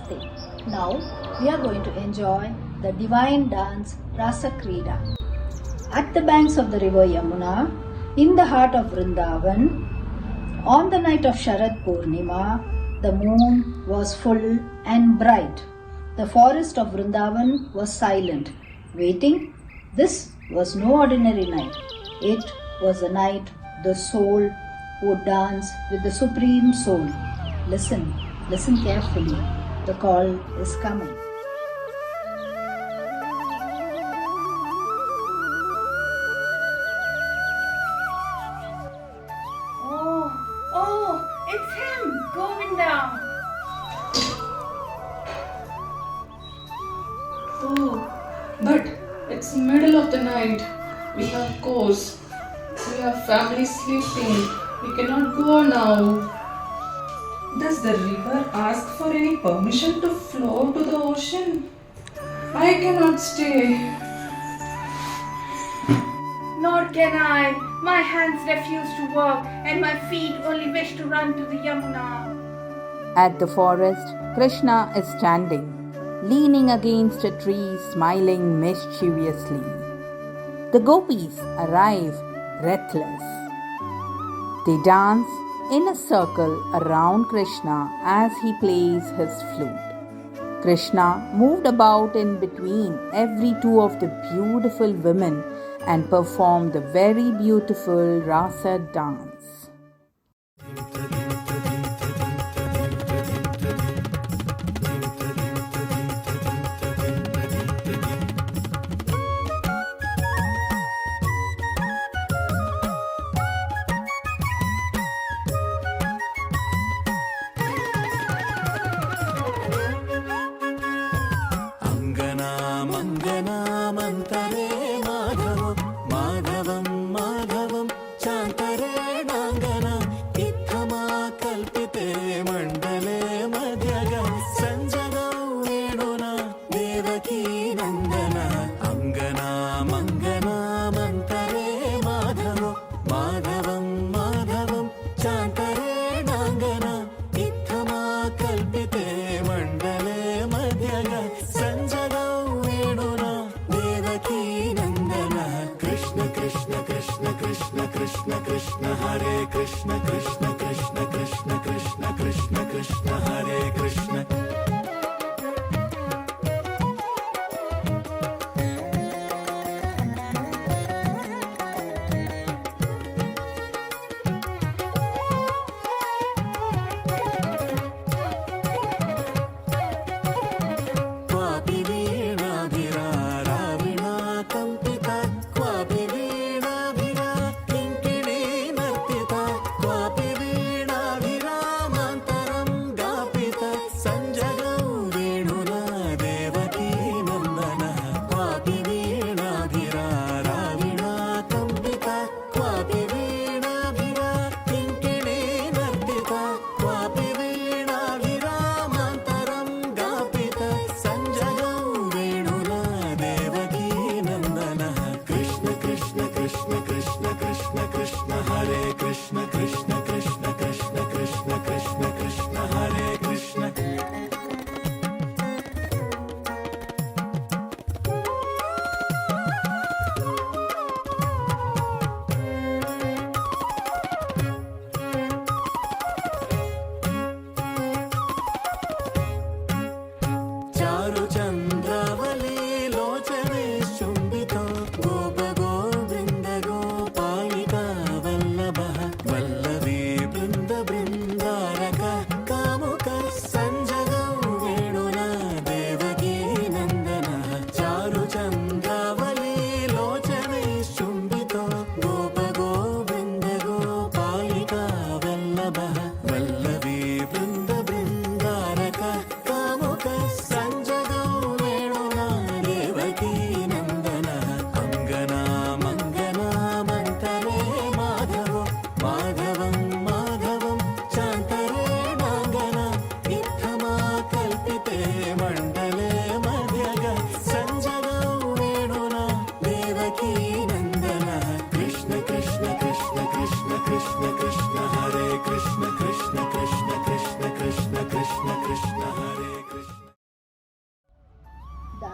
Namaste. Now we are going to enjoy the divine dance Rasa Krida. At the banks of the river Yamuna, in the heart of Vrindavan, on the night of Sharad Purnima, the moon was full and bright. The forest of Vrindavan was silent, waiting. This was no ordinary night. It was the night the soul would dance with the Supreme Soul. Listen carefully. The call is coming. Oh, it's him, Govinda. Oh, but it's middle of the night. We have course. We have family sleeping. We cannot go now. Does the river ask for any permission to flow to the ocean? I cannot stay. Nor can I. My hands refuse to work and my feet only wish to run to the Yamuna. At the forest, Krishna is standing, leaning against a tree, smiling mischievously. The gopis arrive, breathless. They dance in a circle around Krishna as he plays his flute. Krishna moved about in between every two of the beautiful women and performed the very beautiful Rasa dance.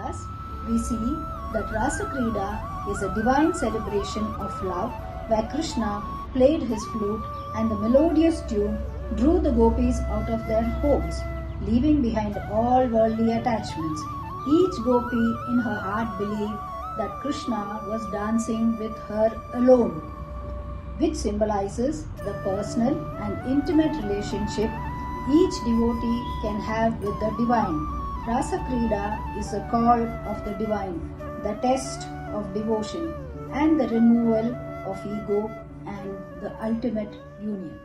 Kridas, we see that Rasa Krida is a divine celebration of love where Krishna played his flute and the melodious tune drew the gopis out of their homes, leaving behind all worldly attachments. Each gopi in her heart believed that Krishna was dancing with her alone, which symbolizes the personal and intimate relationship each devotee can have with the divine. Rasa Krida is a call of the divine, the test of devotion, and the removal of ego and the ultimate union.